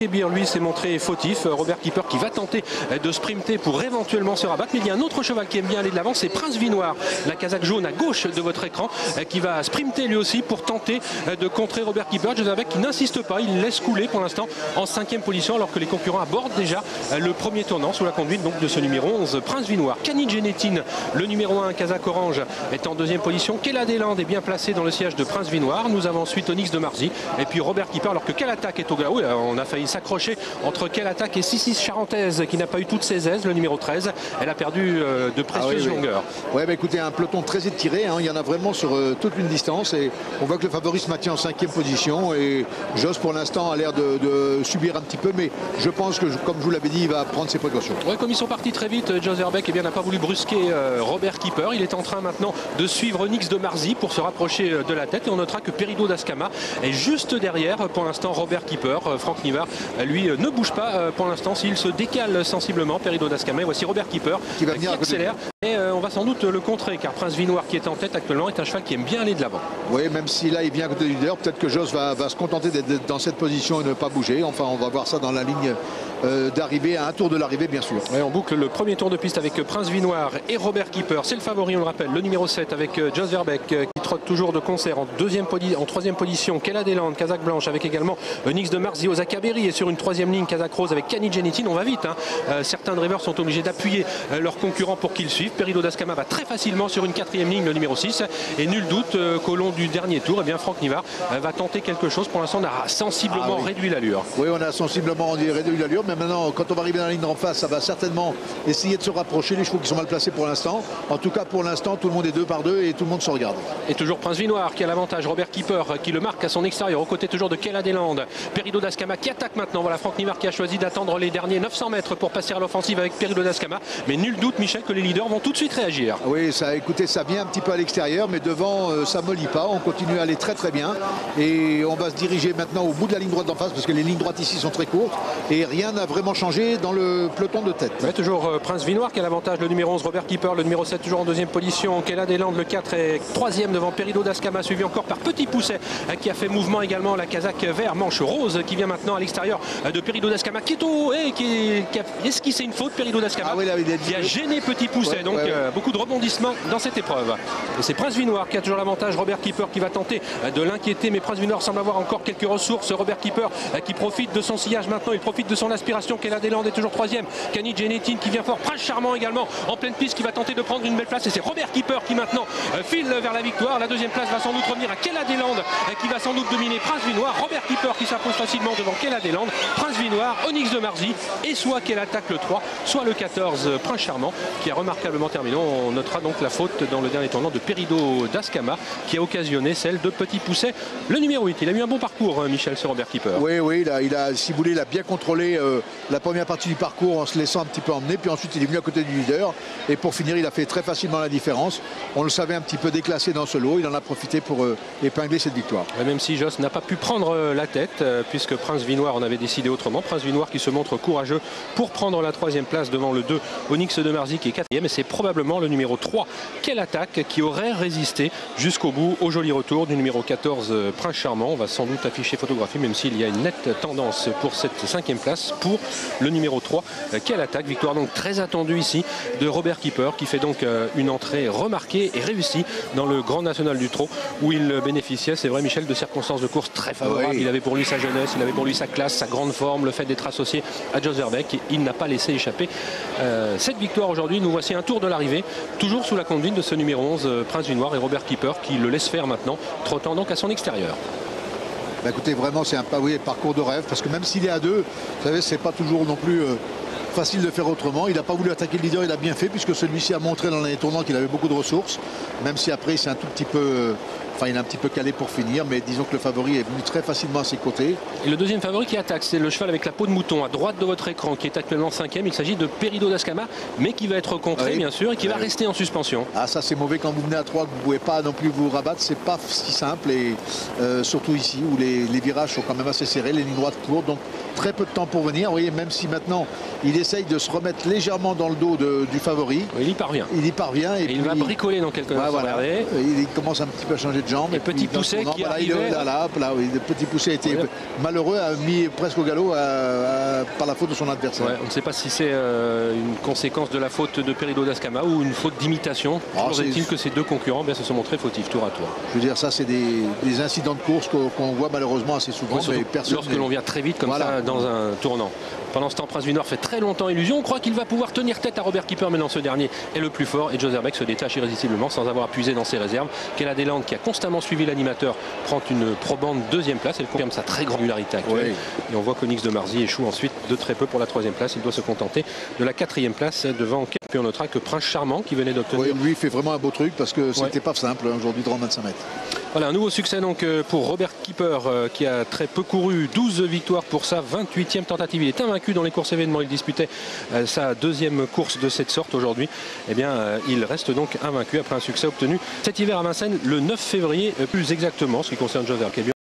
Ebir, lui, s'est montré fautif. Robert Keeper qui va tenter de sprinter pour éventuellement se rabattre. Mais il y a un autre cheval qui aime bien aller de l'avant, c'est Prince Vinoir, la casaque jaune à gauche de votre écran, qui va sprinter lui aussi pour tenter de contrer Robert Keeper. Josavec qui n'insiste pas, il laisse couler pour l'instant en 5e position, alors que les concurrents abordent déjà le premier tournant sous la conduite donc de ce numéro 11, Prince Vinoir. Cani Genetin, le numéro 1, casaque orange, est en 2e position. Kella Deslandes est bien placé dans le siège de Prince Vinoir. Nous avons ensuite Onyx de Marzy et puis Robert Keeper, alors que Quelle Attaque est au galop. On a failli s'accrocher entre Quelle Attaque et Sissis Charentaise qui n'a pas eu toutes ses aises, le numéro 13. Elle a perdu de précieuses longueurs. Ouais, bah écoutez, un peloton très étiré, hein. Il y en a vraiment sur toute une distance et on voit que le favori se maintient en 5e position et Joss pour l'instant a l'air de subir un petit peu, mais je pense que, comme je vous l'avais dit, il va prendre ses précautions. Ouais, comme ils sont partis très vite, Jos Verbeek n'a pas voulu brusquer Robert Keeper. Il est en train maintenant de suivre Onyx de Marzy pour se rapprocher de la tête et on notera que Peridot d'Ascama est juste derrière pour l'instant Robert Keeper. Franck Nivard, lui, ne bouge pas pour l'instant, s'il se décale sensiblement, Peridot d'Ascama. Et voici Robert Keeper qui va venir accélère. Et on va sans doute le contrer car Prince Vinoir qui est en tête actuellement est un cheval qui aime bien aller de l'avant. Oui, même si là il vient à côté du leader, peut-être que Joss va se contenter d'être dans cette position et ne pas bouger. Enfin, on va voir ça dans la ligne d'arrivée, à un tour de l'arrivée bien sûr. Ouais, on boucle le premier tour de piste avec Prince Vinoir et Robert Keeper. C'est le favori, on le rappelle, le numéro 7 avec Jos Verbeek qui trotte toujours de concert en 3e position. Kella Deslandes, casaque blanche, avec également Onyx de Marzy, Osa Kaberi et sur une 3e ligne casaque rose avec Cani Genetin. On va vite, hein. Certains drivers sont obligés d'appuyer leurs concurrents pour qu'ils suivent. Peridot d'Ascama va très facilement sur une 4e ligne, le numéro 6, et nul doute qu'au long du dernier tour, Franck Nivard va tenter quelque chose. Pour l'instant, on a sensiblement réduit l'allure. Oui, on a sensiblement réduit l'allure, mais maintenant, quand on va arriver dans la ligne d'en face, ça va certainement essayer de se rapprocher. Les chevaux qui sont mal placés pour l'instant. En tout cas, pour l'instant, tout le monde est 2 par 2 et tout le monde se regarde. Et toujours Prince Vinoir qui a l'avantage. Robert Keeper qui le marque à son extérieur, aux côtés toujours de Kella Deslandes. Peridot d'Ascama qui attaque maintenant. Voilà Franck Nivard qui a choisi d'attendre les derniers 900 mètres pour passer à l'offensive avec Peridot d'Ascama. Mais nul doute, Michel, que les leaders vont tout de suite réagir. Oui, ça, écoutez, ça vient un petit peu à l'extérieur, mais devant, ça ne mollit pas. On continue à aller très très bien. Et on va se diriger maintenant au bout de la ligne droite d'en face, parce que les lignes droites ici sont très courtes. Et rien n'a vraiment changé dans le peloton de tête. Ouais, toujours Prince Vinoir qui a l'avantage, le numéro 11, Robert Keeper, le numéro 7 toujours en 2e position. Kella Deslandes, le 4 est 3e devant Peridot d'Ascama, suivi encore par Petit Pousset qui a fait mouvement également. La casaque vert manche rose qui vient maintenant à l'extérieur de Peridot d'Ascama qui est haut et qui a esquissé une faute. Peridot d'Ascama qui a gêné Petit Pousset. Donc beaucoup de rebondissements dans cette épreuve. Et c'est Prince Vinoir qui a toujours l'avantage. Robert Keeper qui va tenter de l'inquiéter, mais Prince Vinoir semble avoir encore quelques ressources. Robert Keeper qui profite de son sillage maintenant, il profite de son aspiration. Kella Deslandes est toujours 3e. Cani Genetin qui vient fort. Prince Charmant également en pleine piste qui va tenter de prendre une belle place. Et c'est Robert Keeper qui maintenant file vers la victoire. La 2e place va sans doute revenir à Kella Deslandes qui va sans doute dominer Prince Vinoir. Robert Keeper qui s'impose facilement devant Kella Deslandes. Prince Vinoir, Onyx de Marzy et soit Quelle Attaque le 3, soit le 14 Prince Charmant qui a remarquablement terminé. On notera donc la faute dans le dernier tournant de Peridot d'Ascama qui a occasionné celle de Petit Pousset, le numéro 8. Il a eu un bon parcours, Michel, sur Robert Keeper. Oui, si vous voulez, il a bien contrôlé la première partie du parcours en se laissant un petit peu emmener, puis ensuite il est venu à côté du leader et pour finir il a fait très facilement la différence. On le savait un petit peu déclassé dans ce lot, il en a profité pour épingler cette victoire. Même si Joss n'a pas pu prendre la tête puisque Prince Vinoir en avait décidé autrement. Prince Vinoir qui se montre courageux pour prendre la 3e place devant le 2 Onyx de Marzy qui est 4e, et c'est probablement le numéro 3 Quelle Attaque qui aurait résisté jusqu'au bout au joli retour du numéro 14 Prince Charmant. On va sans doute afficher photographie, même s'il y a une nette tendance pour cette 5e place pour le numéro 3 Quelle Attaque. Victoire donc très attendue ici de Robert Keeper qui fait donc une entrée remarquée et réussie dans le Grand National du Trot où il bénéficiait, c'est vrai Michel, de circonstances de course très favorables. Il avait pour lui sa jeunesse, il avait pour lui sa classe, sa grande forme, le fait d'être associé à Jos Verbeek, et il n'a pas laissé échapper cette victoire aujourd'hui. Nous voici un tour de l'arrivée, toujours sous la conduite de ce numéro 11 Prince Vinoir et Robert Keeper qui le laisse faire maintenant, trottant donc à son extérieur. Bah écoutez, vraiment c'est un parcours de rêve, parce que même s'il est à 2, vous savez, c'est pas toujours non plus facile de faire autrement. Il n'a pas voulu attaquer le leader, il a bien fait, puisque celui-ci a montré dans les tournants qu'il avait beaucoup de ressources, même si après c'est un tout petit peu... Enfin, il est un petit peu calé pour finir, mais disons que le favori est venu très facilement à ses côtés. Et le deuxième favori qui attaque, c'est le cheval avec la peau de mouton à droite de votre écran, qui est actuellement 5e. Il s'agit de Peridot d'Ascama, mais qui va être contré, bien sûr, et qui va rester en suspension. Ah, ça c'est mauvais quand vous venez à 3, que vous ne pouvez pas non plus vous rabattre. C'est pas si simple, et surtout ici, où les virages sont quand même assez serrés, les lignes droites courtes, donc très peu de temps pour venir. Vous voyez, même si maintenant il essaye de se remettre légèrement dans le dos du favori. Il y parvient. Il y parvient. Et puis, il va bricoler dans quelques instants. Il commence un petit peu à changer de de jambes. Et Petit Pousset qui arrivait. Oui, le Petit Pousset était malheureux, a mis presque au galop par la faute de son adversaire. Ouais, on ne sait pas si c'est une conséquence de la faute de Peridot d'Ascama ou une faute d'imitation. Toujours est-il que ces deux concurrents se sont montrés fautifs tour à tour. Je veux dire, ça c'est des incidents de course qu'on voit malheureusement assez souvent. Ouais, lorsque l'on vient très vite comme ça dans un tournant. Pendant ce temps, Prince du Nord fait très longtemps illusion. On croit qu'il va pouvoir tenir tête à Robert Keeper, mais non, ce dernier est le plus fort. Et Joseph Beck se détache irrésistiblement sans avoir puisé dans ses réserves. Kella Deslandes, qui a constamment suivi l'animateur, prend une probante deuxième place. Elle confirme sa très grande régularité actuelle. Oui. Et on voit qu'Onyx de Marzy échoue ensuite de très peu pour la troisième place. Il doit se contenter de la quatrième place devant Puis on notera que Prince Charmant qui venait d'obtenir. Oui, lui fait vraiment un beau truc parce que c'était pas simple aujourd'hui de rendre 25 mètres. Voilà, un nouveau succès donc pour Robert Keeper qui a très peu couru, 12 victoires pour sa 28e tentative. Il est invaincu dans les courses événements. Il disputait sa deuxième course de cette sorte aujourd'hui. Eh bien, il reste donc invaincu après un succès obtenu cet hiver à Vincennes le 9 février, plus exactement, ce qui concerne Joseph Beck.